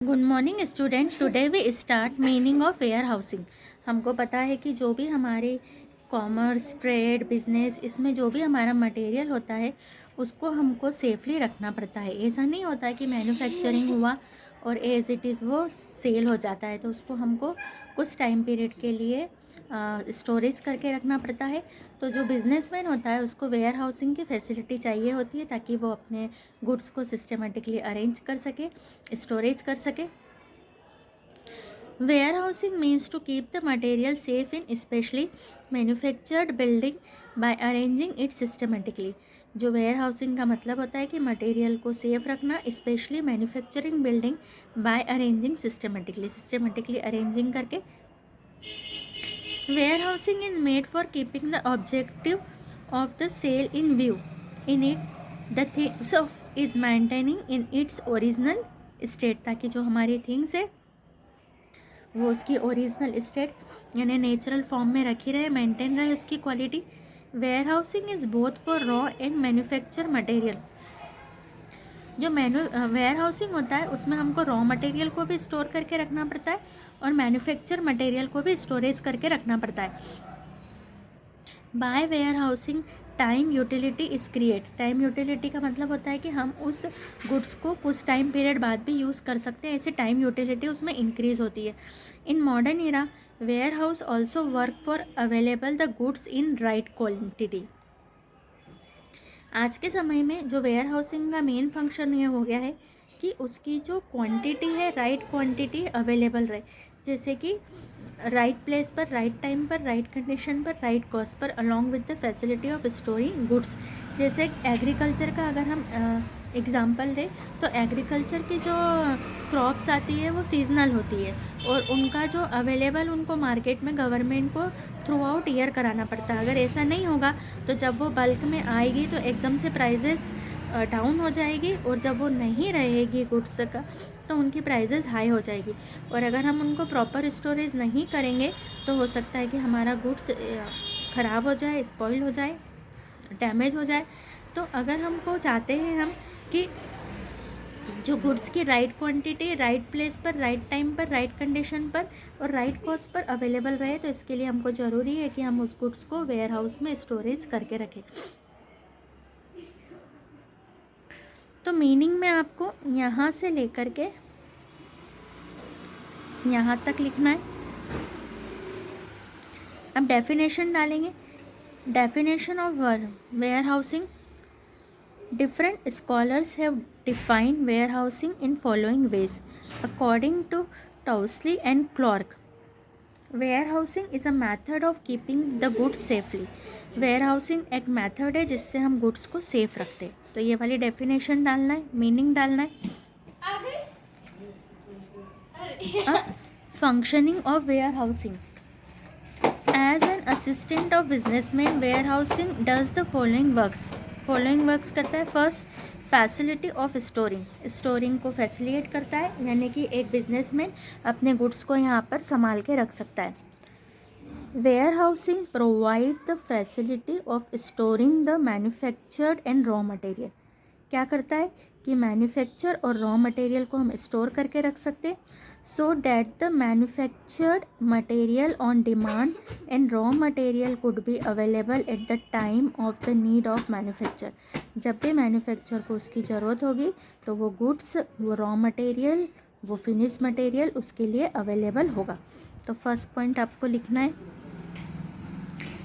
Good morning student. Today we start meaning of warehousing. हमको पता है कि जो भी हमारे कॉमर्स, ट्रेड, बिजनेस, इसमें जो भी हमारा मटेरियल होता है उसको हमको सेफली रखना पड़ता है। ऐसा नहीं होता है कि मैन्युफैक्चरिंग हुआ और एज इट इज़ वो सेल हो जाता है, तो उसको हमको कुछ टाइम पीरियड के लिए स्टोरेज करके रखना पड़ता है। तो जो बिजनेसमैन होता है उसको वेयर हाउसिंग की फैसिलिटी चाहिए होती है ताकि वो अपने गुड्स को सिस्टमेटिकली अरेंज कर सके, स्टोरेज कर सके। Warehousing means to keep the material safe in specially manufactured building by arranging it systematically। जो वेयर हाउसिंग का मतलब होता है कि मटेरियल को सेफ रखना, specially manufacturing building by arranging systematically arranging करके। Warehousing is made for keeping the objective of the sale in view. In it the things of is maintaining in its original state, ताकि जो हमारी things है वो उसकी original state यानी natural form में रखी रहे, मेंटेन रहे उसकी quality. Warehousing is both for raw and manufacture material. जो वेयर हाउसिंग होता है उसमें हमको रॉ मटेरियल को भी स्टोर करके रखना पड़ता है और मैन्युफैक्चर मटेरियल को भी स्टोरेज करके रखना पड़ता है। By warehousing time utility is create. Time utility का मतलब होता है कि हम उस गुड्स को कुछ टाइम पीरियड बाद भी यूज़ कर सकते हैं, ऐसे टाइम यूटिलिटी उसमें इंक्रीज होती है। In modern era warehouse also work for available the goods in right quantity. आज के समय में जो वेयर हाउसिंग का मेन फंक्शन ये हो गया है कि उसकी जो क्वांटिटी है राइट क्वांटिटी अवेलेबल रहे, जैसे कि राइट प्लेस पर, राइट टाइम पर, राइट कंडीशन पर, right cost per, along with the facility of storing goods. जैसे एग्रीकल्चर का अगर हम एग्ज़ाम्पल दें तो एग्रीकल्चर की जो क्रॉप्स आती है वो सीजनल होती है और उनका जो अवेलेबल उनको मार्केट में गवर्नमेंट को थ्रू आउट ईयर कराना पड़ता है। अगर ऐसा नहीं होगा तो जब वो बल्क में आएगी तो एकदम से प्राइजेस डाउन हो जाएगी और जब वो नहीं रहेगी गुड्स का तो उनकी प्राइजेस हाई हो जाएगी। और अगर हम उनको प्रॉपर स्टोरेज नहीं करेंगे तो हो सकता है कि हमारा गुड्स ख़राब हो जाए, स्पॉइल हो जाए, डैमेज हो जाए। तो अगर हमको चाहते हैं हम कि जो गुड्स की राइट क्वांटिटी राइट प्लेस पर, राइट टाइम पर, राइट कंडीशन पर और राइट कॉस्ट पर अवेलेबल रहे, तो इसके लिए हमको ज़रूरी है कि हम उस गुड्स को वेयर हाउस में स्टोरेज करके रखें। तो मीनिंग में आपको यहाँ से लेकर के यहाँ तक लिखना है। अब डेफिनेशन डालेंगे। Definition of warehousing. Different scholars have defined warehousing in following ways. According to Tousley and Clark, warehousing is a method of keeping the goods safely. warehousing एक मेथड है जिससे हम गुड्स को सेफ रखते हैं। तो ये वाली डेफिनेशन डालना है, मीनिंग डालना है। अब functioning of warehousing. As an assistant of businessman, warehousing does the following works. Following works करता है। फर्स्ट, फैसिलिटी ऑफ स्टोरिंग को फैसिलिटेट करता है, यानी कि एक बिजनेसमैन अपने गुड्स को यहाँ पर संभाल के रख सकता है। Warehousing provide the facility of storing the manufactured and raw material. क्या करता है कि मैन्युफैक्चर और रॉ मटेरियल को हम स्टोर करके रख सकते हैं, so that the manufactured material on demand and raw material could be available at the time of the need of manufacture. जब भी मैन्युफैक्चर को उसकी ज़रूरत होगी तो वो गुड्स, वो रॉ मटेरियल, वो फिनिश मटेरियल उसके लिए अवेलेबल होगा। तो फर्स्ट पॉइंट आपको लिखना है।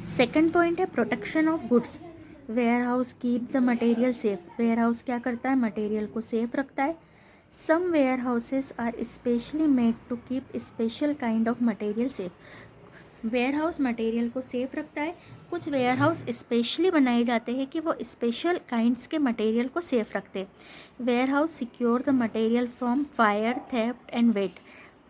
सेकेंड पॉइंट है protection of goods. Warehouse keep the material safe. Warehouse क्या करता है, मटेरियल को सेफ रखता है। Some warehouses are specially made to keep special kind of material safe. Warehouse material को safe रखता है। कुछ वेयर हाउस स्पेशली बनाए जाते हैं कि वो स्पेशल काइंड्स के मटेरियल को सेफ रखते हैं। Warehouse secure the material from fire, theft and wet.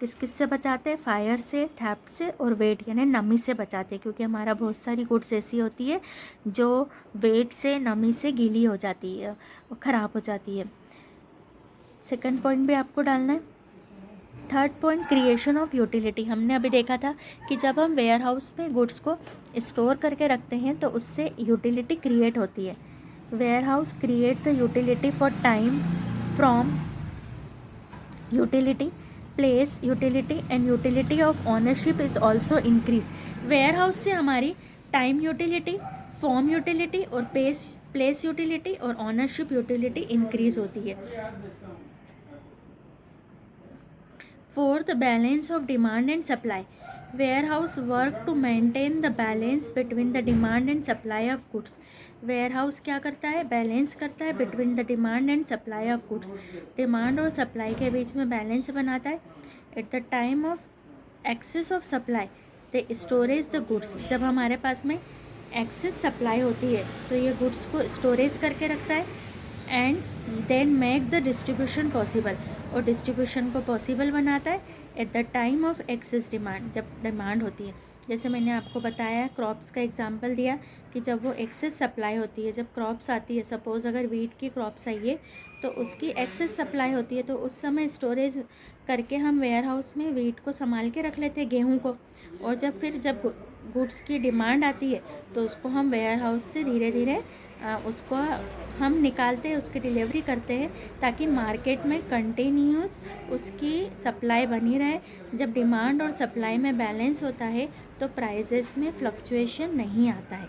किस से बचाते हैं, फायर से, थेफ्ट से और वेट यानी नमी से बचाते हैं, क्योंकि हमारा बहुत सारी गुड्स ऐसी होती है जो वेट से, नमी से गीली हो जाती है और ख़राब हो जाती है। सेकंड पॉइंट भी आपको डालना है। Third point, creation of utility. हमने अभी देखा था कि जब हम वेयर हाउस में गुड्स को स्टोर करके रखते हैं तो उससे यूटिलिटी क्रिएट होती है। Warehouse create the utility for time from utility, place, utility and utility of ownership is also increase. warehouse से हमारी टाइम यूटिलिटी, फॉर्म यूटिलिटी और प्लेस यूटिलिटी और ऑनरशिप यूटिलिटी इंक्रीज होती है. Fourth, balance of demand and supply. Warehouse work to maintain the balance between the demand and supply of goods. Warehouse क्या करता है? Balance करता है between the demand and supply of goods. Demand और supply के बीच में बैलेंस बनाता है. At the time of excess of supply the storage the goods. जब हमारे पास में एक्सेस सप्लाई होती है तो ये गुड्स को स्टोरेज करके रखता है. And then make the distribution possible. और डिस्ट्रीब्यूशन को पॉसिबल बनाता है at the time of excess demand. जब डिमांड होती है, जैसे मैंने आपको बताया, क्रॉप्स का एग्जांपल दिया कि जब वो एक्सेस सप्लाई होती है, जब क्रॉप्स आती है, सपोज़ अगर वीट की क्रॉप्स आई है तो उसकी एक्सेस सप्लाई होती है, तो उस समय स्टोरेज करके हम वेयर हाउस में वीट को संभाल के रख लेते हैं, गेहूँ को. और जब गुड्स की डिमांड आती है तो उसको हम वेयर हाउस से धीरे धीरे उसको हम निकालते हैं, उसकी डिलीवरी करते हैं, ताकि मार्केट में कंटिन्यूस उसकी सप्लाई बनी रहे. जब डिमांड और सप्लाई में बैलेंस होता है तो प्राइसेस में फ्लक्चुएशन नहीं आता है.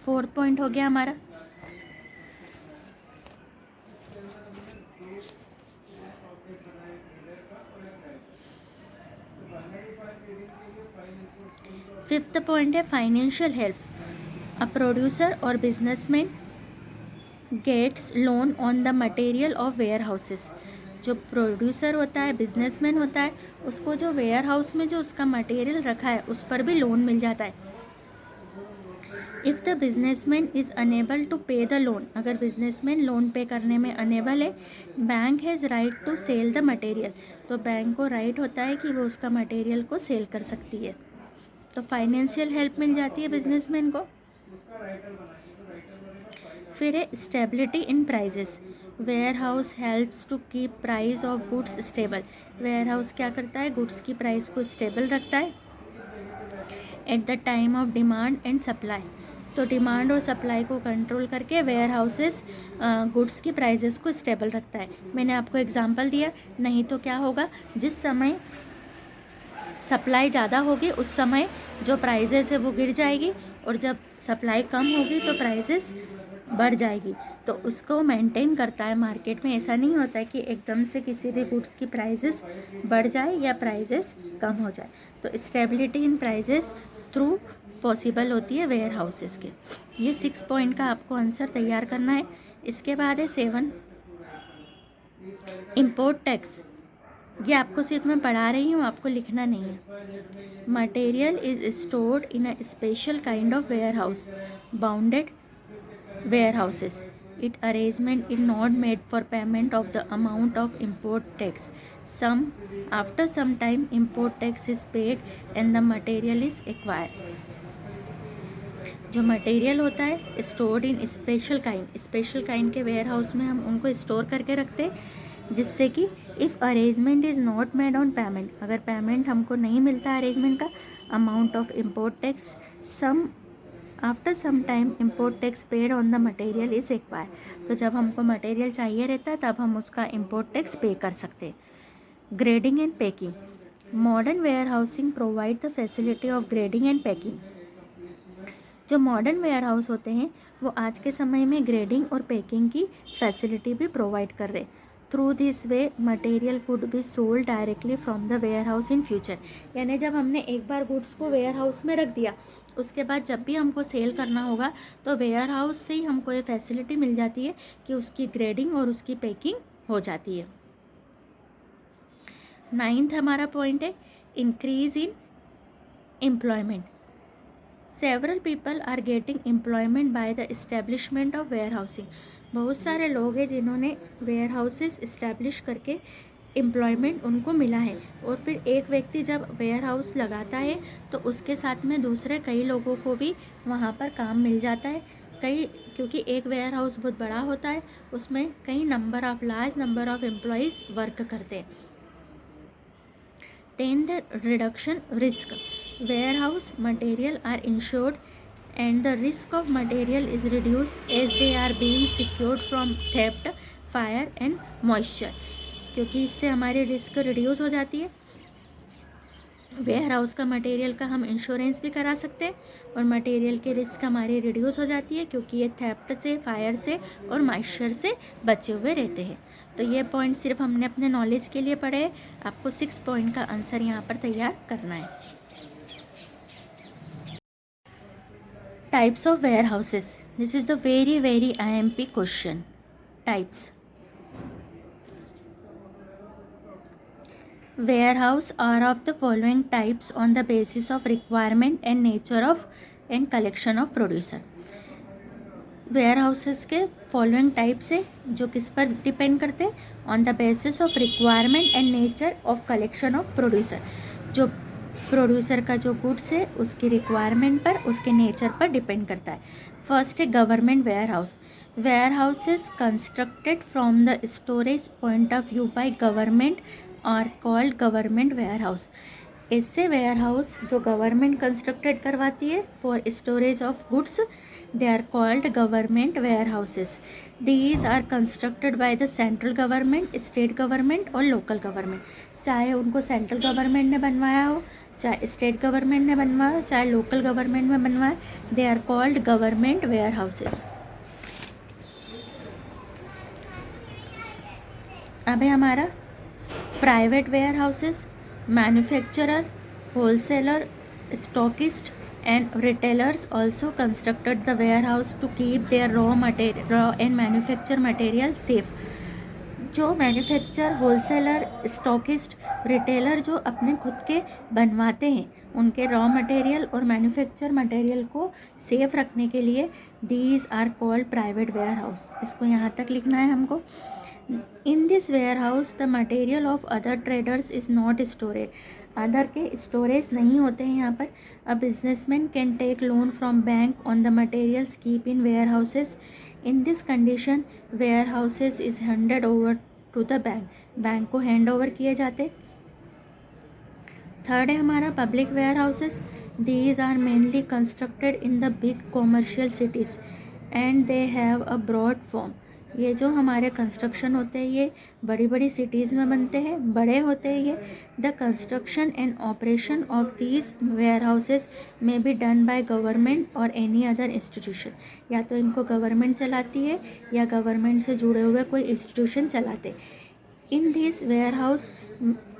फोर्थ पॉइंट हो गया हमारा. फिफ्थ पॉइंट है financial help. A producer or businessman gets loan on the material of warehouses. जो प्रोड्यूसर होता है, बिजनेसमैन होता है, उसको जो वेयर हाउस में जो उसका मटेरियल रखा है उस पर भी लोन मिल जाता है. If the businessman is unable to pay the loan. अगर बिजनेसमैन लोन पे करने में अनेबल है, bank has right to sell the material. तो बैंक को राइट होता है कि वो उसका मटेरियल को सेल कर सकती है. तो फाइनेंशियल हेल्प मिल जाती है बिजनेसमैन को. फिर है stability in prices. Warehouse helps to keep price of goods stable. Warehouse क्या करता है? गुड्स की प्राइस को स्टेबल रखता है at the time of demand and supply. तो डिमांड और सप्लाई को कंट्रोल करके वेयर हाउसेस गुड्स की प्राइजेस को स्टेबल रखता है. मैंने आपको एग्जांपल दिया. नहीं तो क्या होगा, जिस समय सप्लाई ज़्यादा होगी उस समय जो प्राइजेस है वो गिर जाएगी, और जब सप्लाई कम होगी तो प्राइसेस बढ़ जाएगी. तो उसको मेंटेन करता है मार्केट में. ऐसा नहीं होता है कि एकदम से किसी भी गुड्स की प्राइसेस बढ़ जाए या प्राइसेस कम हो जाए. तो stability in prices through possible होती है वेयर हाउसेस के. ये 6 पॉइंट का आपको आंसर तैयार करना है. इसके बाद है 7, इम्पोर्ट टैक्स. ये आपको सिर्फ मैं पढ़ा रही हूँ, आपको लिखना नहीं है. Material is stored in a special kind of warehouse, bonded warehouses. It arrangement is not made for payment of the amount of import tax. After some time import tax is paid and the material is acquired. जो material होता है stored in special kind के warehouse में हम उनको store करके रखते हैं, जिससे कि if arrangement is not made on payment, अगर पेमेंट हमको नहीं मिलता अरेंजमेंट का, amount of import tax after some time import tax paid on the material is acquired. तो जब हमको मटेरियल चाहिए रहता है तब हम उसका इम्पोर्ट टैक्स पे कर सकते हैं. Grading and packing. Modern warehousing provide the facility of grading and packing. जो मॉडर्न वेयर हाउस होते हैं वो आज के समय में ग्रेडिंग और पैकिंग की फैसिलिटी भी प्रोवाइड कर रहे हैं. Through this way material could be sold directly from the warehouse in future. यानी जब हमने एक बार गुड्स को वेयर हाउस में रख दिया, उसके बाद जब भी हमको सेल करना होगा तो वेयर हाउस से ही हमको ये फैसिलिटी मिल जाती है कि उसकी ग्रेडिंग और उसकी पैकिंग हो जाती है. 9th हमारा पॉइंट है increase in employment. Several people are getting employment by the establishment of warehousing. बहुत सारे लोग हैं जिन्होंने वेयर हाउसेस इस्टेब्लिश करके एम्प्लॉयमेंट उनको मिला है. और फिर एक व्यक्ति जब वेयर हाउस लगाता है तो उसके साथ में दूसरे कई लोगों को भी वहाँ पर काम मिल जाता है. क्योंकि एक वेयर हाउस बहुत बड़ा होता है, उसमें large number of employees work करते हैं. 10th, reduction risk. Warehouse material are insured and the risk of material is reduced as they are being secured from theft, fire and moisture. क्योंकि इससे हमारी रिस्क रिड्यूस हो जाती है। Ware house का material का हम इंश्योरेंस भी करा सकते हैं और मटेरियल की रिस्क हमारी रिड्यूस हो जाती है, क्योंकि ये थेफ्ट से, फायर से और मॉइस्चर से बचे हुए रहते हैं। तो ये पॉइंट सिर्फ हमने अपने नॉलेज के लिए पढ़े हैं। आपको 6 पॉइंट का आंसर यहाँ पर तैयार करना है। Types of warehouses, this is the very very IMP question. Types, warehouse are of the following types on the basis of requirement and nature of and collection of producer। Warehouses के following types है जो किस पर depend करते हैं, on the basis of requirement and nature of collection of producer. जो producer का जो गुड्स है उसकी रिक्वायरमेंट पर, उसके नेचर पर डिपेंड करता है। फर्स्ट है government warehouse. Warehouses constructed from the storage point of view by government are called government warehouse. ऐसे वेयर हाउस जो गवर्नमेंट कंस्ट्रक्टेड करवाती है for storage of goods, they are called government warehouses. These are constructed by the central government, state government और local government. चाहे उनको central government ने बनवाया हो, चाहे स्टेट गवर्नमेंट ने बनवाया हो, चाहे लोकल गवर्नमेंट में बनवाया, they are called government warehouses. अब है हमारा private warehouses. Manufacturer, wholesaler, stockist and retailers also constructed the warehouse to keep their raw and manufacture material safe। जो मैन्युफैक्चर, होलसेलर, स्टॉकिस्ट, रिटेलर जो अपने खुद के बनवाते हैं उनके रॉ मटेरियल और मैन्युफैक्चर मटेरियल को सेफ रखने के लिए these are called private warehouse. इसको यहाँ तक लिखना है हमको। In this warehouse the material of other traders is not stored. Other के स्टोरेज नहीं होते हैं यहाँ पर। A businessman can take loan from bank on the materials keep in where houses. In this condition warehouses is handed over to the bank. Bank को hand over किए जाते। Third है हमारा public warehouses. These are mainly constructed in the big commercial cities and they have a broad form. ये जो हमारे construction होते हैं ये बड़ी बड़ी सिटीज़ में बनते हैं, बड़े होते हैं ये। The construction and operation of these where houses में बी डन बाय गवर्नमेंट और एनी अदर इंस्टीट्यूशन। या तो इनको गवर्नमेंट चलाती है या गवर्नमेंट से जुड़े हुए कोई इंस्टीट्यूशन चलाते। In this warehouse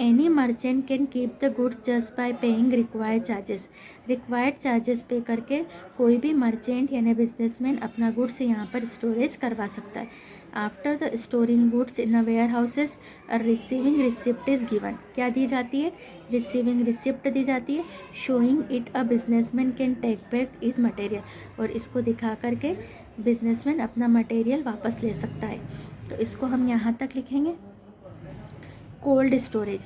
any merchant can keep the goods just by paying required charges. Required charges pay करके कोई भी मर्चेंट यानी बिजनेसमैन अपना गुड्स यहाँ पर स्टोरेज करवा सकता है। After the storing goods in a warehouses a receiving receipt is given. क्या दी जाती है? रिसीविंग रिसिप्ट दी जाती है। Showing it a businessman can take back is material. और इसको दिखा करके बिजनेसमैन अपना मटेरियल वापस ले सकता है। तो इसको हम यहाँ तक लिखेंगे। Cold storage,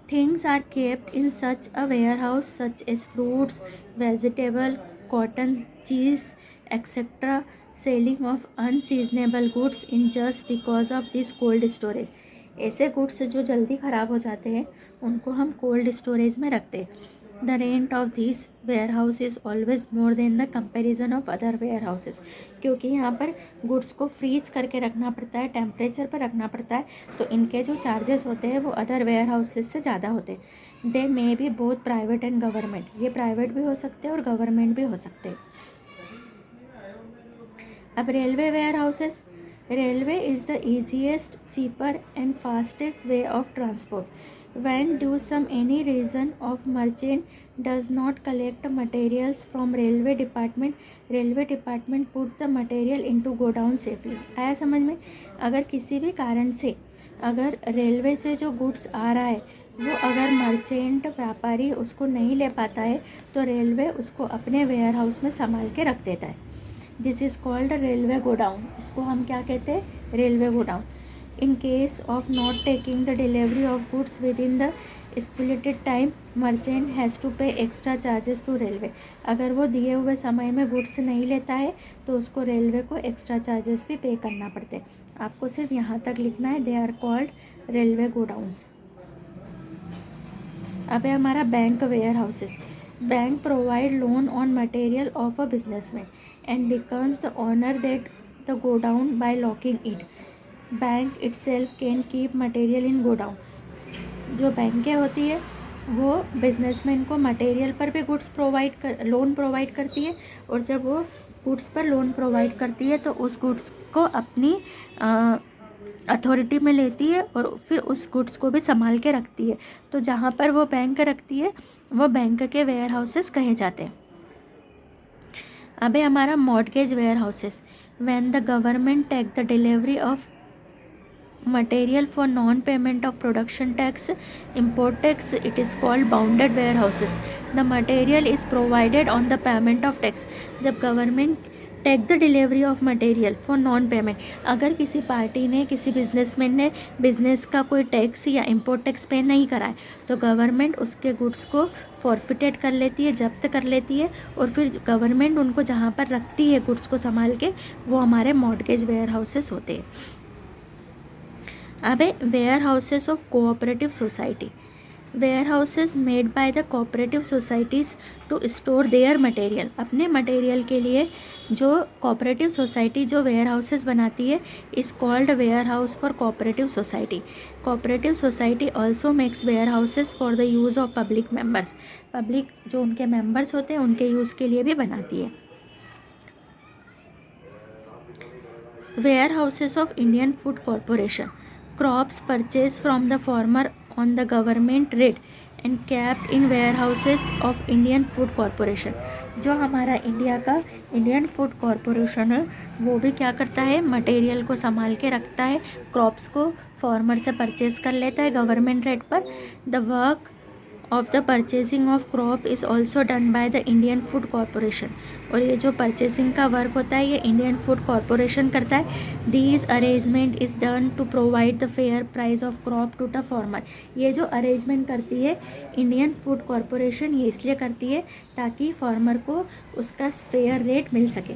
things are kept in such a warehouse such as fruits, vegetable, cotton, cheese, etc. selling of unseasonable goods in just because of this cold storage। ऐसे गुड्स जो जल्दी ख़राब हो जाते हैं उनको हम कोल्ड स्टोरेज में रखते हैं। The rent of this warehouse is always more than the comparison of other warehouses. क्योंकि यहाँ पर गुड्स को फ्रीज करके रखना पड़ता है, टेम्परेचर पर रखना पड़ता है, तो इनके जो चार्जेस होते हैं वो अदर वेयर हाउसेस से ज़्यादा होते हैं। They may be both private and government. ये प्राइवेट भी हो सकते हैं और गवर्नमेंट भी हो सकते हैं। अब railway warehouses. Railway is the easiest, cheaper and fastest way of transport. When due some any reason of merchant does not collect materials from railway department put the material into godown safely। आया समझ में? अगर किसी भी कारण से अगर railway से जो गुड्स आ रहा है वो अगर मर्चेंट व्यापारी उसको नहीं ले पाता है तो रेलवे उसको अपने वेयर हाउस में संभाल के रख देता है। This is called railway godown. इसको हम क्या कहते हैं? Railway godown. In case of not taking the delivery of goods within the stipulated time, merchant has to pay extra charges to railway। अगर वो दिए हुए समय में गुड्स नहीं लेता है तो उसको रेलवे को एक्स्ट्रा चार्जेस भी पे करना पड़ते हैं। आपको सिर्फ यहाँ तक लिखना है, they are called railway godowns. अब है हमारा bank warehouses. Bank provide loan on material of a businessman and becomes the owner that the godown by locking it. Bank itself can keep material in godown. जो बैंकें होती है वो businessman को material पर भी लोन प्रोवाइड करती है, और जब वो गुड्स पर लोन प्रोवाइड करती है तो उस गुड्स को अपनी अथॉरिटी में लेती है और फिर उस गुड्स को भी संभाल के रखती है। तो जहाँ पर वो बैंक रखती है वो बैंक के वेयर हाउसेस कहे जाते हैं। अबे हमारा mortgage warehouses, when the government take the delivery of material for non-payment of production tax, import tax, it is called bounded warehouses. The material is provided on the payment of tax. जब government take the delivery of material for non payment, अगर किसी party ने, किसी businessman ने business का कोई tax या import tax पे नहीं करा है तो गवर्नमेंट उसके गुड्स को फॉरफिटेड कर लेती है, जब्त कर लेती है, और फिर गवर्नमेंट उनको जहाँ पर रखती है गुड्स को संभाल के, वो हमारे मॉर्टगेज वेयर हाउसेस होते हैं। अबे warehouses of cooperative society, warehouses made by the cooperative societies to store their material. अपने मटेरियल के लिए जो कोऑपरेटिव सोसाइटी जो वेयर हाउसेस बनाती है is called warehouse for cooperative society. Cooperative society also makes warehouses for the use of public members. Public जो उनके members होते हैं उनके यूज़ के लिए भी बनाती है। Warehouses of Indian food corporation, crops purchased from the farmer on the government rate and kept in warehouses of Indian Food Corporation। जो हमारा इंडिया का इंडियन फूड कॉरपोरेशन है वो भी क्या करता है, मटेरियल को संभाल के रखता है, क्रॉप्स को फार्मर से परचेज कर लेता है गवर्नमेंट रेट पर। The work of the purchasing of crop is also done by the Indian food corporation. और ये जो परचेजिंग का वर्क होता है ये इंडियन फूड कॉरपोरेशन करता है। These arrangement is done to provide the fair price of crop to the farmer. ये जो अरेंजमेंट करती है इंडियन फूड कॉरपोरेशन ये इसलिए करती है ताकि फार्मर को उसका फेयर रेट मिल सके।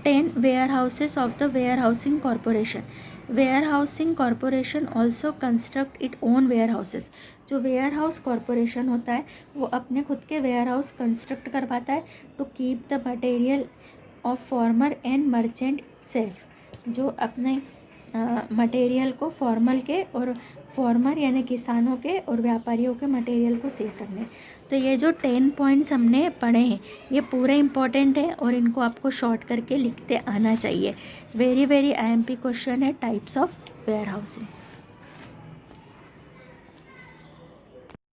10 warehouses of the warehousing corporation, warehousing corporation also construct it own warehouses. जो वेयर हाउस कॉरपोरेशन होता है वो अपने खुद के वेयर हाउस कंस्ट्रक्ट करवाता है to keep the material of farmer and merchant safe. जो अपने मटेरियल को फार्मर यानी किसानों के और व्यापारियों के मटेरियल को सेफ रखने। तो ये जो 10 पॉइंट्स हमने पढ़े हैं ये पूरे इंपॉर्टेंट है और इनको आपको शॉर्ट करके लिखते आना चाहिए। वेरी IMP क्वेश्चन है टाइप्स ऑफ वेयर हाउसिंग।